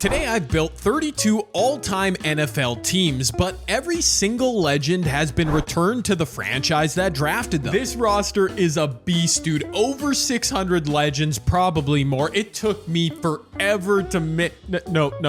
Today I've built 32 all-time NFL teams, but every single legend has been returned to the franchise that drafted them. This roster is a beast, dude. Over 600 legends, probably more. It took me forever to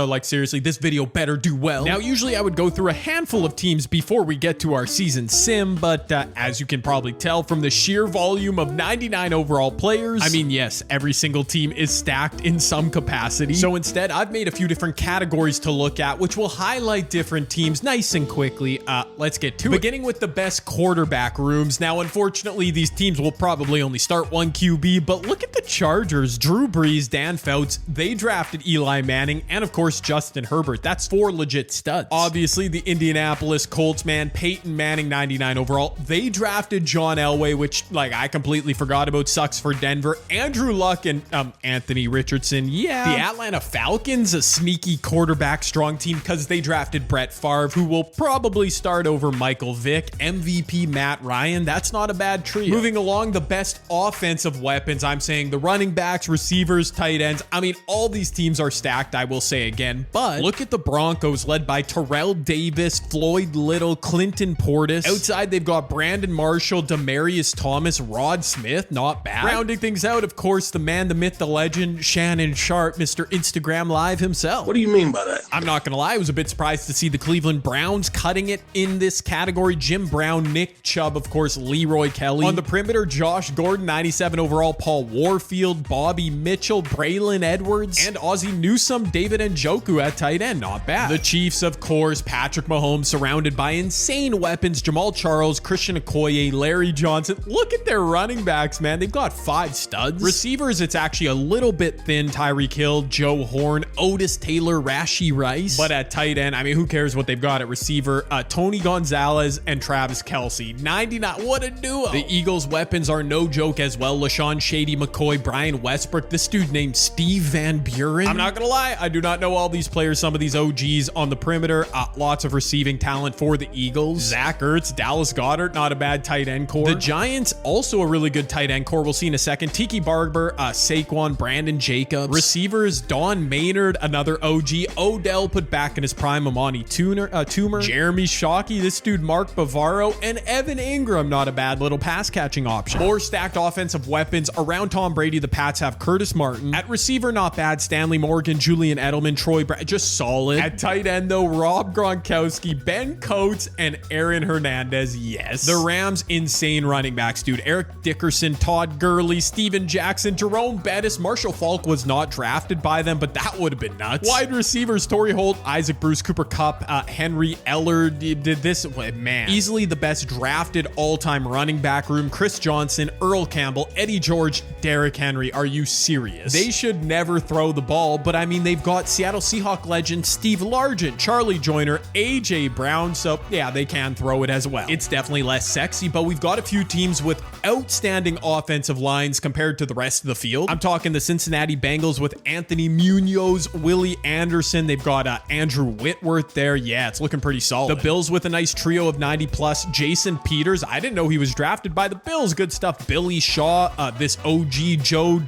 like seriously, this video better do well. Now, usually I would go through a handful of teams before we get to our season sim, but as you can probably tell from the sheer volume of 99 overall players, I mean, yes, every single team is stacked in some capacity. So instead, I've made a few different categories to look at, which will highlight different teams nice and quickly. Let's get to it. Beginning with the best quarterback rooms. Now, unfortunately, these teams will probably only start one QB, but look at the Chargers. Drew Brees, Dan Fouts, they drafted Eli Manning, and of course, Justin Herbert. That's 4 legit studs. Obviously, the Indianapolis Colts, man, Peyton Manning, 99 overall. They drafted John Elway, which, like, I completely forgot about. Sucks for Denver. Andrew Luck and Anthony Richardson. Yeah. The Atlanta Falcons, a sneaky quarterback strong team because they drafted Brett Favre, who will probably start over Michael Vick. MVP Matt Ryan, that's not a bad trio. Moving along, the best offensive weapons, I'm saying the running backs, receivers, tight ends. I mean, all these teams are stacked, I will say again, but look at the Broncos led by Terrell Davis, Floyd Little, Clinton Portis. Outside, they've got Brandon Marshall, Demaryius Thomas, Rod Smith, not bad. Rounding things out, of course, the man, the myth, the legend, Shannon Sharp, Mr. Instagram Live himself. What do you mean by that? I'm not gonna lie, I was a bit surprised to see the Cleveland Browns cutting it in this category. Jim Brown, Nick Chubb, of course, Leroy Kelly. On the perimeter, Josh Gordon, 97 overall, Paul Warfield, Bobby Mitchell, Braylon Edwards, and Ozzie Newsome, David Njoku at tight end. Not bad. The Chiefs, of course, Patrick Mahomes, surrounded by insane weapons. Jamal Charles, Christian Okoye, Larry Johnson. Look at their running backs, man. They've got 5 studs. Receivers, it's actually a little bit thin. Tyreek Hill, Joe Horn, Otis Taylor, Rashee Rice. But at tight end, I mean, who cares what they've got at receiver? Tony Gonzalez and Travis Kelce. 99, what a duo. The Eagles' weapons are no joke as well. LaShawn Shady McCoy, Brian Westbrook, this dude named Steve Van Buren. I'm not gonna lie, I do not know all these players, some of these OGs on the perimeter. Lots of receiving talent for the Eagles. Zach Ertz, Dallas Goedert, not a bad tight end core. The Giants, also a really good tight end core. We'll see in a second. Tiki Barber, Saquon, Brandon Jacobs. Receivers, Don Maynard, another OG. Odell put back in his prime, Amani Toomer, Jeremy Shockey, this dude Mark Bavaro, and Evan Ingram, not a bad little pass catching option. More stacked offensive weapons around Tom Brady. The Pats have Curtis Martin. At receiver, not bad. Stanley Morgan, Julian Edelman, Troy Brown, just solid. At tight end though, Rob Gronkowski, Ben Coates, and Aaron Hernandez. Yes. The Rams, insane running backs, dude. Eric Dickerson, Todd Gurley, Steven Jackson, Jerome Bettis. Marshall Faulk was not drafted by them, but that would have been nuts. Wide receivers, Torrey Holt, Isaac Bruce, Cooper Kupp, Henry Eller did this, man. Easily the best drafted all-time running back room. Chris Johnson, Earl Campbell, Eddie George, Derrick Henry. Are you serious? They should never throw the ball, but I mean, they've got Seattle Seahawk legend Steve Largent, Charlie Joyner, AJ Brown, so yeah, they can throw it as well. It's definitely less sexy, but we've got a few teams with outstanding offensive lines compared to the rest of the field. I'm talking the Cincinnati Bengals with Anthony Munoz, Willie Anderson. They've got Andrew Whitworth there. Yeah, it's looking pretty solid. The Bills with a nice trio of 90 plus. Jason Peters, I didn't know he was drafted by the Bills. Good stuff. Billy Shaw, this OG Joe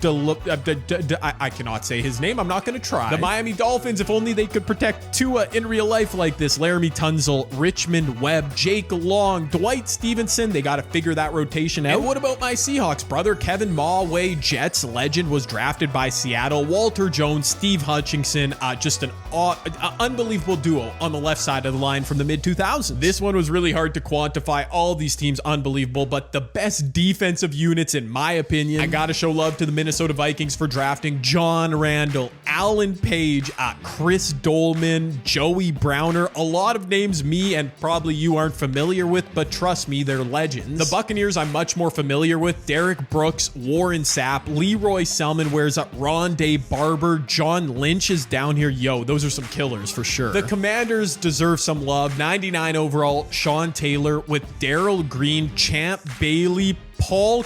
I cannot say his name. I'm not going to try. The Miami Dolphins, if only they could protect Tua in real life like this. Laramie Tunzel, Richmond Webb, Jake Long, Dwight Stevenson. They got to figure that rotation out. And what about my Seahawks? Brother Kevin Mulway, Jets legend, was drafted by Seattle. Walter Jones, Steve Hutchinson, just an unbelievable duo on the left side of the line from the mid-2000s. This one was really hard to quantify. All these teams unbelievable, but the best defensive units in my opinion. I gotta show love to the Minnesota Vikings for drafting John Randall, Alan Page, Chris Dolman, Joey Browner. A lot of names me and probably you aren't familiar with, but trust me, they're legends. The Buccaneers I'm much more familiar with. Derek Brooks, Warren Sapp, Leroy Selman wears up, Rondé Barber, John Lynch is down here. Yo, those are some killers for sure. The Commanders deserve some love. 99 overall, Sean Taylor with Darrell Green, Champ Bailey, Paul,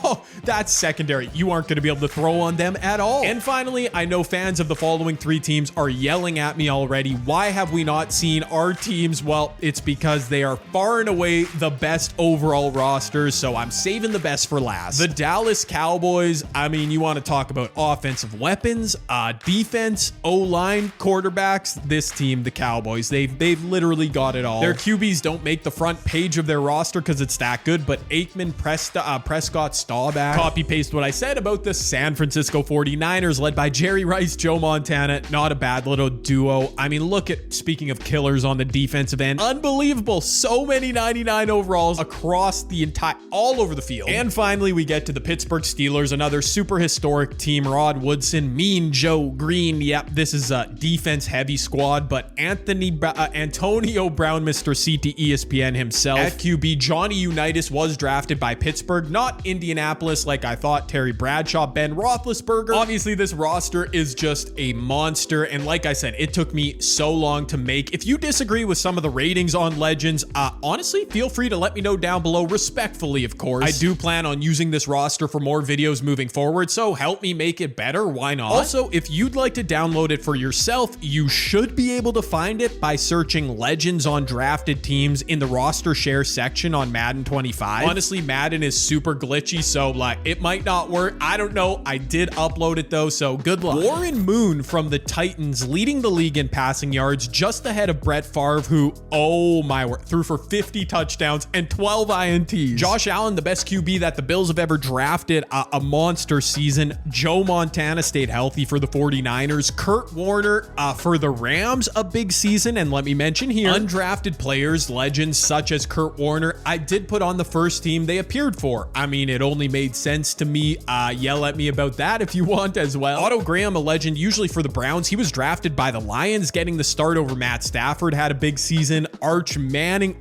oh, that's secondary. You aren't going to be able to throw on them at all. And finally, I know fans of the following 3 teams are yelling at me already. Why have we not seen our teams? Well, it's because they are far and away the best overall rosters, so I'm saving the best for last. The Dallas Cowboys, I mean, you want to talk about offensive weapons, defense, O-line, quarterbacks. This team, the Cowboys, they've literally got it all. Their QBs don't make the front page of their roster because it's that good, but Aikman, Prescott, Staubach, copy-paste what I said about the San Francisco 49ers, led by Jerry Rice, Joe Montana. Not a bad little duo. I mean, look at, speaking of killers on the defensive end, unbelievable. So many 99 overalls across the entire, all over the field. And finally, we get to the Pittsburgh Steelers, another super historic team. Rod Woodson, Mean Joe Green. Yep, this is a defense-heavy squad, but Antonio Brown, Mr. CT ESPN himself. At QB, Johnny Unitas was drafted by Pittsburgh, not Indianapolis like I thought. Terry Bradshaw, Ben Roethlisberger. Obviously, this roster is just a monster, and like I said, it took me so long to make. If you disagree with some of the ratings on Legends, honestly, feel free to let me know down below, respectfully, of course. I do plan on using this roster for more videos moving forward, so help me make it better. Why not? Also, if you'd like to download it for yourself, you should be able to find it by searching Legends on drafted teams in the roster share section on Madden 25. Honestly, Madden is super glitchy, so like it might not work. I don't know. I did upload it though, so good luck. Warren Moon from the Titans leading the league in passing yards, just ahead of Brett Favre, who, oh my word, threw for 50 touchdowns and 12 INTs. Josh Allen, the best QB that the Bills have ever drafted, a monster season. Joe Montana stayed healthy for the 49ers. Kurt Warner for the Rams, a big season. And let me mention here, undrafted players, legends such as Kurt Warner, I did put on the first team they appeared for. I mean, it only made sense to me. Yell at me about that if you want as well. Otto Graham, a legend, usually for the Browns. He was drafted by the Lions, getting the start over Matt Stafford, had a big season. Archie Manning,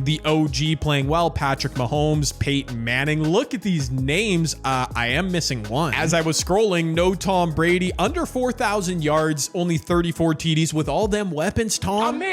the OG, playing well. Patrick Mahomes, Peyton Manning. Look at these names. I am missing one. As I was scrolling, no Tom Brady, under 4,000 yards, only 34 TDs. With all them weapons, Tom.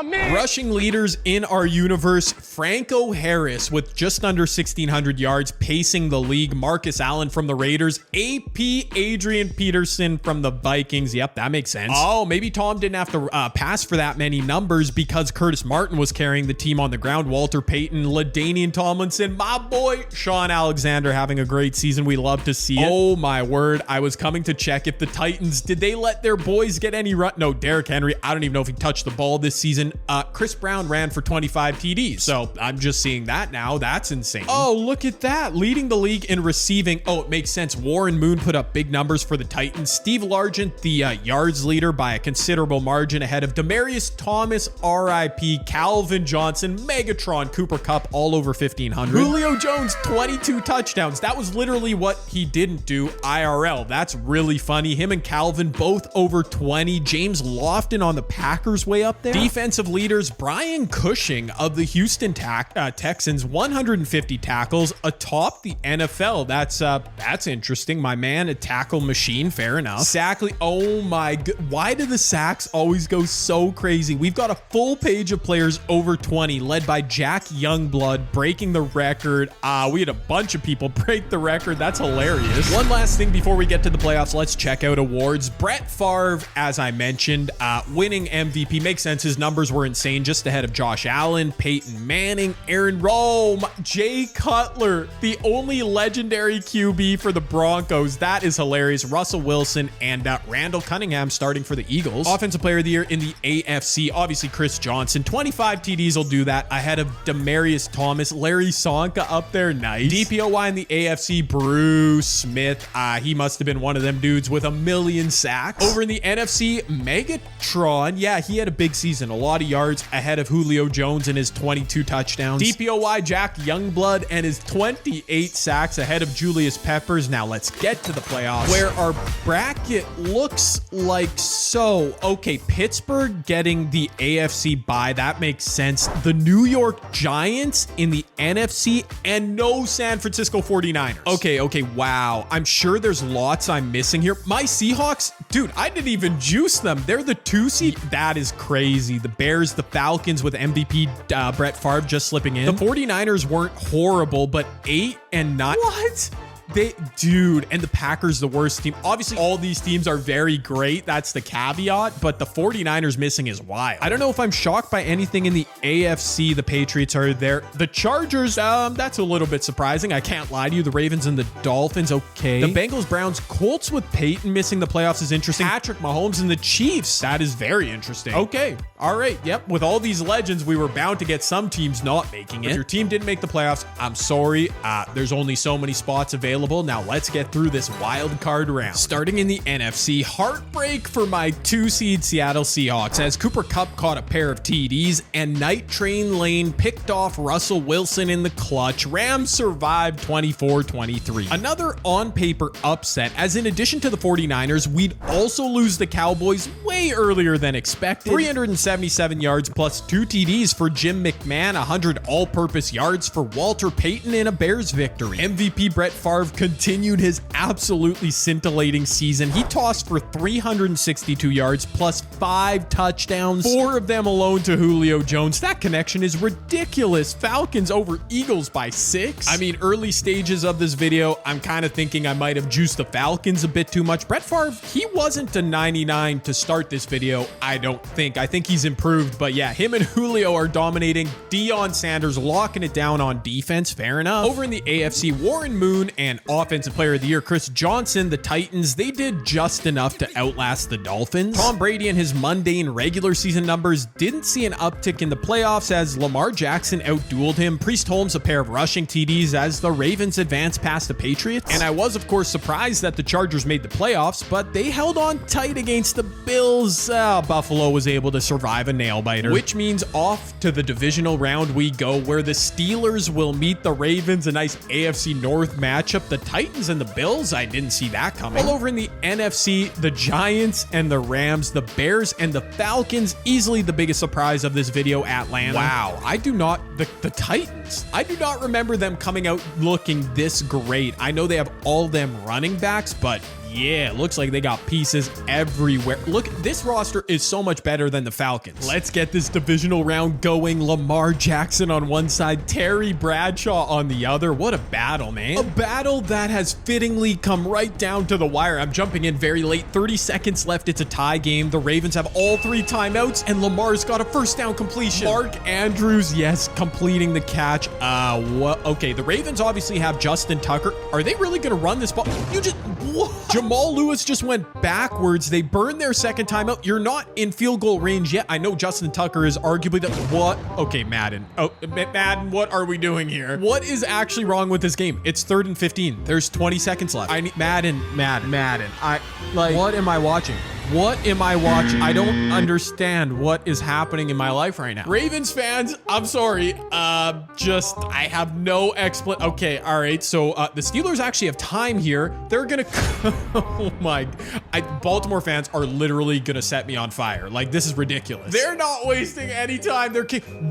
Rushing leaders in our universe, Franco Harris with just under 1,600 yards, pacing the league. Marcus Allen from the Raiders. AP Adrian Peterson from the Vikings. Yep, that makes sense. Oh, maybe Tom didn't have to pass for that many numbers because Curtis Martin was carrying the team on the ground. Walter Payton, LaDainian Tomlinson, my boy Sean Alexander having a great season. We love to see it. Oh my word, I was coming to check if the Titans, did they let their boys get any run? No, Derrick Henry, I don't even know if he touched the ball this season. Chris Brown ran for 25 TDs. So I'm just seeing that now. That's insane. Oh, look at that. Leading the league in receiving. Oh, it makes sense. Warren Moon put up big numbers for the Titans. Steve Largent, the yards leader by a considerable margin, ahead of Demaryius Thomas, RIP, Calvin Johnson, Megatron, Cooper Kupp, all over 1,500. Julio Jones, 22 touchdowns. That was literally what he didn't do IRL. That's really funny. Him and Calvin both over 20. James Lofton on the Packers way up there. Defensive leaders, Brian Cushing of the Houston Texans, 150 tackles atop the NFL. That's interesting. My man, a tackle machine. Fair enough. Sackley, oh my god, why do the sacks always go so crazy? We've got a full page of players over 20, led by Jack Youngblood, breaking the record. We had a bunch of people break the record. That's hilarious. One last thing before we get to the playoffs, let's check out awards. Brett Favre, as I mentioned, winning MVP. Makes sense. His numbers were insane, just ahead of Josh Allen, Peyton Manning, Aaron Rome, Jay Cutler, the only legendary QB for the Broncos. That is hilarious. Russell Wilson and Randall Cunningham starting for the Eagles. Offensive player of the year in the AFC, obviously Chris Johnson. 25 TDs will do that, ahead of Demaryius Thomas. Larry Sonka up there, nice. DPOY in the AFC, Bruce Smith. He must have been one of them dudes with 1 million sacks. Over in the NFC, Megatron. Yeah, he had a big season, a lot of yards, ahead of Julio Jones and his 22 touchdowns. DPOY Jack Youngblood and his 28 sacks, ahead of Julius Peppers. Now let's get to the playoffs, where our bracket looks like so. Okay, Pittsburgh getting the AFC bye. That makes sense. The New York Giants in the NFC, and no San Francisco 49ers. Okay, wow. I'm sure there's lots I'm missing here. My Seahawks, dude, I didn't even juice them. They're the 2 seed. That is crazy. The Bears, the Falcons with MVP Brett Favre just slipping in. The 49ers weren't horrible, but 8 and 9. What? Dude, and the Packers, the worst team. Obviously, all these teams are very great. That's the caveat, but the 49ers missing is wild. I don't know if I'm shocked by anything in the AFC. The Patriots are there. The Chargers, that's a little bit surprising. I can't lie to you. The Ravens and the Dolphins, okay. The Bengals, Browns, Colts with Peyton missing the playoffs is interesting. Patrick Mahomes and the Chiefs, that is very interesting. Okay, all right, yep. With all these legends, we were bound to get some teams not making it. If your team didn't make the playoffs, I'm sorry. There's only so many spots available. Now let's get through this wild card round. Starting in the NFC, heartbreak for my 2-seed Seattle Seahawks as Cooper Kupp caught a pair of TDs and Night Train Lane picked off Russell Wilson in the clutch. Rams survived 24-23. Another on paper upset, as in addition to the 49ers, we'd also lose the Cowboys way earlier than expected. 377 yards plus 2 TDs for Jim McMahon, 100 all-purpose yards for Walter Payton in a Bears victory. MVP Brett Favre continued his absolutely scintillating season. He tossed for 362 yards plus 5 touchdowns, 4 of them alone to Julio Jones. That connection is ridiculous. Falcons over Eagles by 6. I mean, early stages of this video, I'm kind of thinking I might have juiced the Falcons a bit too much. Brett Favre, he wasn't a 99 to start this video, I don't think. I think he's improved, but yeah, him and Julio are dominating. Deion Sanders locking it down on defense. Fair enough. Over in the AFC, Warren Moon and Offensive Player of the Year Chris Johnson, the Titans, they did just enough to outlast the Dolphins. Tom Brady and his mundane regular season numbers didn't see an uptick in the playoffs as Lamar Jackson outdueled him. Priest Holmes a pair of rushing TDs as the Ravens advanced past the Patriots. And I was, of course, surprised that the Chargers made the playoffs, but they held on tight against the Bills. Buffalo was able to survive a nail-biter, which means off to the divisional round we go, where the Steelers will meet the Ravens, a nice AFC North matchup. The Titans and the Bills, I didn't see that coming. All over in the NFC, the Giants and the Rams, the Bears and the Falcons, easily the biggest surprise of this video, Atlanta. Wow, the Titans, I do not remember them coming out looking this great. I know they have all them running backs, but yeah, looks like they got pieces everywhere. Look, this roster is so much better than the Falcons. Let's get this divisional round going. Lamar Jackson on one side, Terry Bradshaw on the other. What a battle, man. A battle that has fittingly come right down to the wire. I'm jumping in very late. 30 seconds left. It's a tie game. The Ravens have all 3 timeouts, and Lamar's got a first down completion. Mark Andrews, yes, completing the catch. Okay, the Ravens obviously have Justin Tucker. Are they really going to run this ball? What? Jamal Lewis just went backwards. They burned their second timeout. You're not in field goal range yet. I know Justin Tucker is arguably the... What? Okay, Madden. Oh, Madden, what are we doing here? What is actually wrong with this game? It's 3rd and 15. There's 20 seconds left. I need... Madden. What am I watching? What am I watching? I don't understand what is happening in my life right now. Ravens fans, I'm sorry. I have no explanation. Okay, all right. So the Steelers actually have time here. They're gonna... Oh my... Baltimore fans are literally gonna set me on fire. Like, this is ridiculous. They're not wasting any time.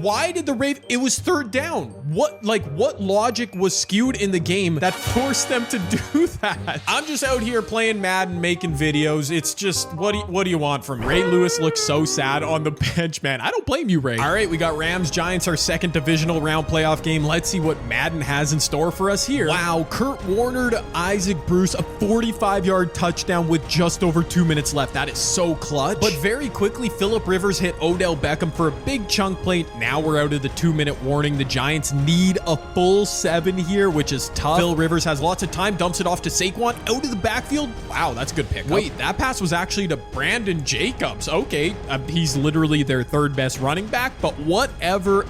Why did the Ravens... It was 3rd down. What logic was skewed in the game that forced them to do that? I'm just out here playing Madden, making videos. It's just... What do you want from me? Ray Lewis looks so sad on the bench, man. I don't blame you, Ray. All right, we got Rams Giants, our 2nd divisional round playoff game. Let's see what Madden has in store for us here. Wow, Kurt Warner to Isaac Bruce, a 45-yard touchdown with just over 2 minutes left. That is so clutch. But very quickly, Phillip Rivers hit Odell Beckham for a big chunk play. Now we're out of the 2-minute warning. The Giants need a full 7 here, which is tough. Phil Rivers has lots of time, dumps it off to Saquon out of the backfield. Wow, that's a good pick. Wait, that pass was actually to Brandon Jacobs. Okay, he's literally their 3rd best running back, but whatever. 2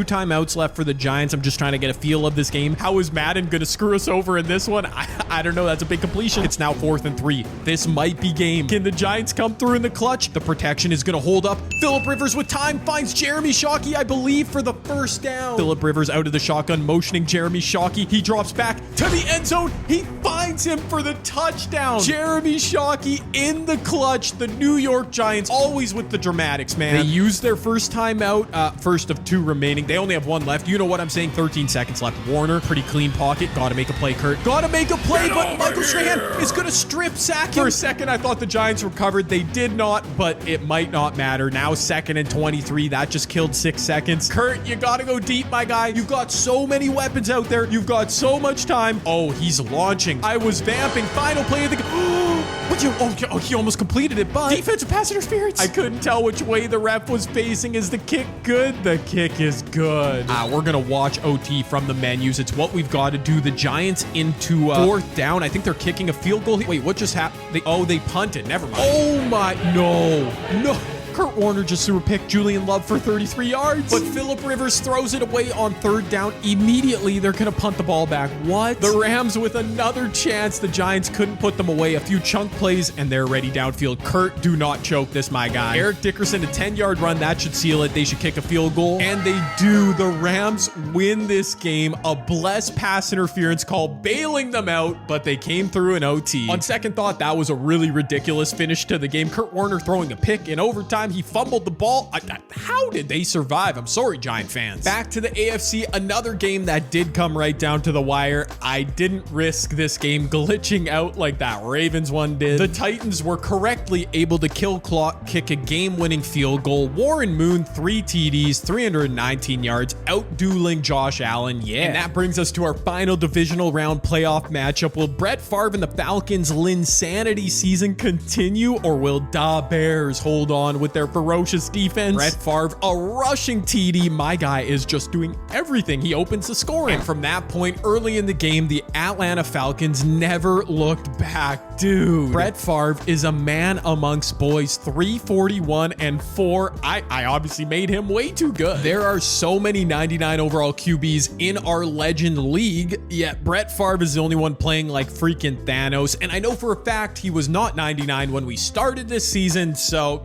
timeouts left for the Giants. I'm just trying to get a feel of this game. How is Madden going to screw us over in this one? I don't know. That's a big completion. It's now 4th and 3. This might be game. Can the Giants come through in the clutch? The protection is going to hold up. Phillip Rivers with time finds Jeremy Shockey, I believe, for the first down. Phillip Rivers out of the shotgun, motioning Jeremy Shockey. He drops back to the end zone. He finds him for the touchdown. Jeremy Shockey in the clutch. The New York Giants always with the dramatics, man. They used their first timeout, first of 2 remaining. They only have 1 left. You know what I'm saying? 13 seconds left. Warner, pretty clean pocket. Gotta make a play, Kurt. Gotta make a play, but Michael Strahan is gonna strip sack him. For a second, I thought the Giants recovered. They did not, but it might not matter. Now 2nd and 23. That just killed 6 seconds. Kurt, you gotta go deep, my guy. You've got so many weapons out there. You've got so much time. Oh, he's launching. I was vamping. Final play of the game. Oh, he almost completed it, but defensive pass interference. I couldn't tell which way the ref was facing. Is the kick good? The kick is good. We're gonna watch OT from the menus. It's what we've got to do. The Giants into 4th down. I think they're kicking a field goal. Wait, what just happened? They punted. Never mind. Oh my, no. Kurt Warner just threw a pick. Julian Love for 33 yards. But Phillip Rivers throws it away on 3rd down. Immediately, they're going to punt the ball back. What? The Rams with another chance. The Giants couldn't put them away. A few chunk plays, and they're ready downfield. Kurt, do not choke this, my guy. Eric Dickerson, a 10-yard run. That should seal it. They should kick a field goal. And they do. The Rams win this game. A blessed pass interference call bailing them out, but they came through in OT. On second thought, that was a really ridiculous finish to the game. Kurt Warner throwing a pick in overtime. He fumbled the ball. How did they survive? I'm sorry, Giant fans. Back to the AFC, another game that did come right down to the wire. I didn't risk this game glitching out like that Ravens one did. The Titans were correctly able to kill clock, kick a game-winning field goal. Warren Moon, 3 TDs, 319 yards, out-dueling Josh Allen. Yeah. And that brings us to our final divisional round playoff matchup. Will Brett Favre and the Falcons' Linsanity season continue, or will Da Bears hold on with their ferocious defense? Brett Favre, a rushing TD. My guy is just doing everything. He opens the scoring. And from that point, early in the game, the Atlanta Falcons never looked back. Dude, Brett Favre is a man amongst boys. 341 and 4. I obviously made him way too good. There are so many 99 overall QBs in our legend league, yet Brett Favre is the only one playing like freaking Thanos. And I know for a fact he was not 99 when we started this season, so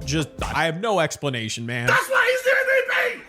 I have no explanation, man. That's why he's the MVP!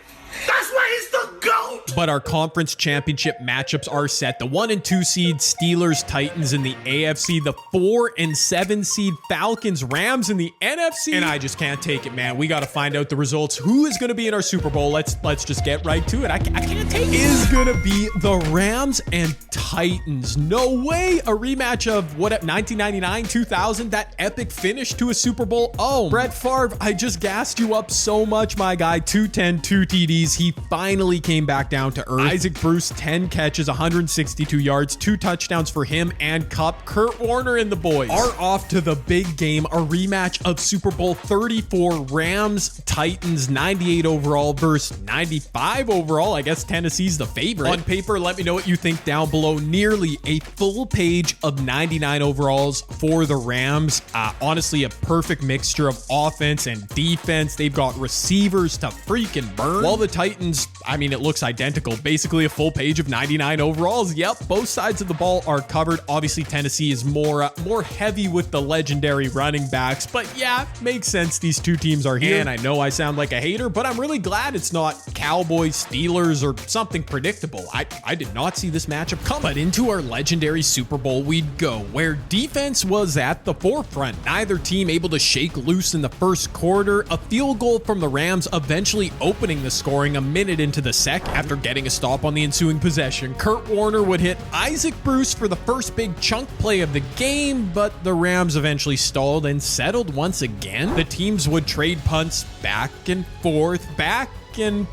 That's why he's the GOAT! But our conference championship matchups are set. The 1 and 2 seed Steelers, Titans in the AFC. The 4 and 7 seed Falcons, Rams in the NFC. And I just can't take it, man. We got to find out the results. Who is going to be in our Super Bowl? Let's just get right to it. I can't take it. Is going to be the Rams and Titans. No way. A rematch of 1999, 2000, that epic finish to a Super Bowl. Oh, Brett Favre, I just gassed you up so much, my guy. 210, 2 TDs. He finally came back down to earth. Isaac Bruce, 10 catches, 162 yards, 2 touchdowns for him and Kupp. Kurt Warner and the boys are off to the big game. A rematch of Super Bowl 34, Rams, Titans, 98 overall versus 95 overall. I guess Tennessee's the favorite. On paper, let me know what you think down below. Nearly a full page of 99 overalls for the Rams. Honestly, a perfect mixture of offense and defense. They've got receivers to freaking burn. While the Titans, I mean, it looks identical. Basically a full page of 99 overalls. Yep, both sides of the ball are covered. Obviously, Tennessee is more heavy with the legendary running backs. But yeah, makes sense. These two teams are here. And I know I sound like a hater, but I'm really glad it's not Cowboys, Steelers, or something predictable. I did not see this matchup come. But into our legendary Super Bowl we'd go, where defense was at the forefront. Neither team able to shake loose in the first quarter. A field goal from the Rams eventually opening the scoring a minute into the second after getting a stop on the ensuing possession. Kurt Warner would hit Isaac Bruce for the first big chunk play of the game, but the Rams eventually stalled and settled once again. The teams would trade punts back and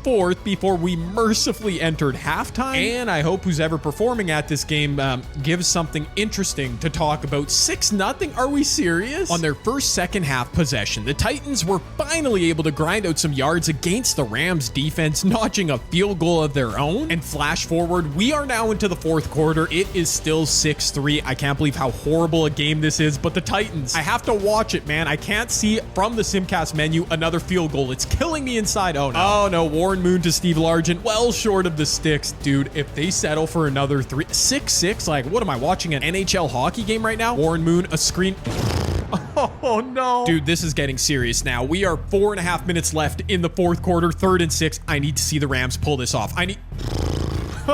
forth before we mercifully entered halftime. And I hope who's ever performing at this game gives something interesting to talk about. 6-0? Are we serious? On their first second half possession, the Titans were finally able to grind out some yards against the Rams defense, notching a field goal of their own. And flash forward, we are now into the fourth quarter. It is still 6-3. I can't believe how horrible a game this is, but the Titans, I have to watch it, man. I can't see from the Simcast menu another field goal. It's killing me inside. Oh no, Warren Moon to Steve Largent, well short of the sticks. Dude, if they settle for another 6-6, like, what am I watching, an NHL hockey game right now? Warren Moon, a screen. Oh no. Dude, this is getting serious now. We are 4.5 minutes left in the fourth quarter, 3rd and 6. I need to see the Rams pull this off.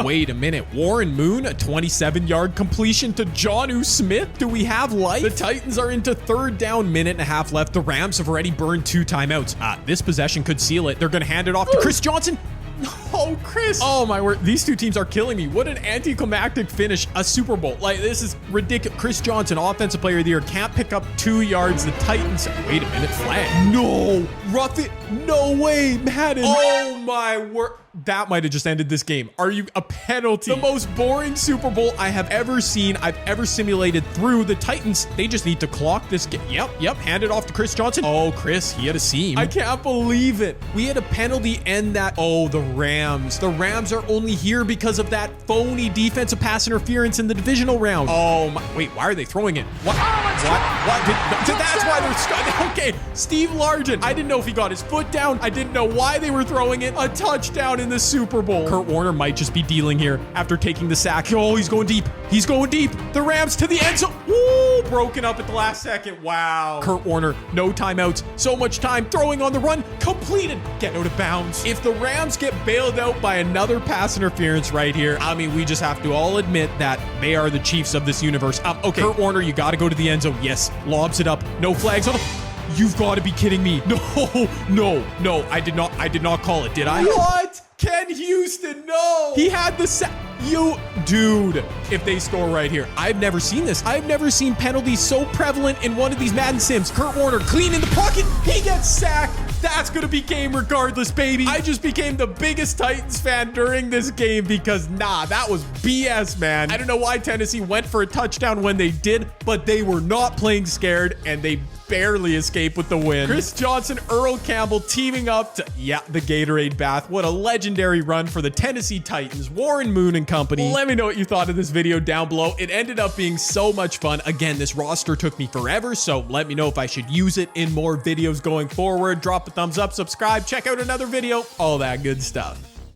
Wait a minute. Warren Moon, a 27-yard completion to Jonnu Smith. Do we have life? The Titans are into third down, minute and a half left. The Rams have already burned 2 timeouts. This possession could seal it. They're going to hand it off to Chris Johnson. Oh, Chris. Oh, my word. These two teams are killing me. What an anticlimactic finish. A Super Bowl. Like, this is ridiculous. Chris Johnson, Offensive Player of the Year, can't pick up 2 yards. The Titans. Wait a minute. Flag. No. Rough it. No way, Madden. Oh, my word. That might have just ended this game. Are you a penalty? The most boring Super Bowl I have ever seen. I've ever simulated through. The Titans, they just need to clock this game. Yep. Hand it off to Chris Johnson. Oh, Chris, he had a seam. I can't believe it. We had a penalty and that. Oh, the Rams. The Rams are only here because of that phony defensive pass interference in the divisional round. Oh, my. Wait, why are they throwing it? What? That's why they're stuck. Okay, Steve Largent. I didn't know if he got his foot down. I didn't know why they were throwing it. A touchdown in the Super Bowl. Kurt Warner might just be dealing here after taking the sack. Oh, he's going deep. He's going deep. The Rams to the end zone. Woo! Broken up at the last second. Wow. Kurt Warner, no timeouts. So much time throwing on the run. Completed. Get out of bounds. If the Rams get bailed out by another pass interference right here, I mean, we just have to all admit that they are the Chiefs of this universe. Okay, Kurt Warner, you got to go to the end zone. Yes. Lobs it up. No flags on the... You've got to be kidding me. No. I did not call it, did I? What? Ken Houston, no. He had the sack. Dude, if they score right here, I've never seen this. I've never seen penalties so prevalent in one of these Madden sims. Kurt Warner clean in the pocket. He gets sacked. That's going to be game regardless, baby. I just became the biggest Titans fan during this game because, that was BS, man. I don't know why Tennessee went for a touchdown when they did, but they were not playing scared, and they barely escaped with the win. Chris Johnson, Earl Campbell teaming up to, the Gatorade bath. What a legendary run for the Tennessee Titans. Warren Moon and company. Let me know what you thought of this video down below. It ended up being so much fun. Again, this roster took me forever, so let me know if I should use it in more videos going forward. Drop a thumbs up, subscribe, check out another video, all that good stuff.